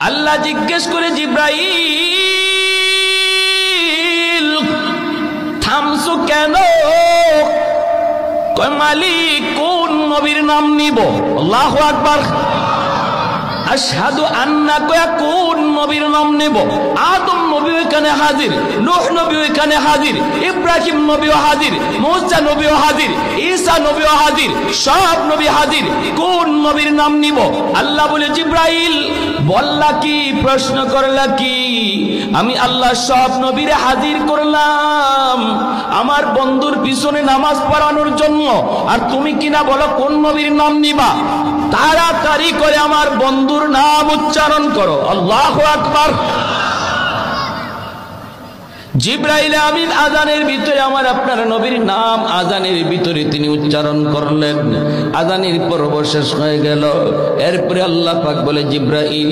আল্লাহ জিজ্ঞেস করে, জিব্রাইল থামছো কেন? কয় মালিক কোন নবীর নাম নিব? আল্লাহু আকবার। আশহাদু আন্না, কয়া কোন নবীর নাম নেব? আদম নবী এখানে হাজির, নূহ নবী এখানে হাজির, ইব্রাহিম নবীও হাজির, মুসা নবীও হাজির, ঈসা নবীও হাজির, সব নবী হাজির। কোন নবীর নাম নিব? আল্লাহ বলে, জিব্রাইল বললা কি, প্রশ্ন করলা কি? আমি আল্লাহ সব নবীরে হাজির করলাম আমার বন্ধুর পিছনে নামাজ পড়ানোর জন্য, আর তুমি কিনা বলো কোন নবীর নাম নিবা? তাড়াতাড়ি করে আমার বন্ধুর নাম উচ্চারণ করো। আল্লাহু আকবার। জিব্রাইল আমিন আযানের ভিতরে আমার আপনার নবীর নাম আযানের ভিতরে তিনি উচ্চারণ করলেন। আযানের পর্ব শেষ হয়ে গেল। এরপরে আল্লাহ পাক বলে, জিব্রাইল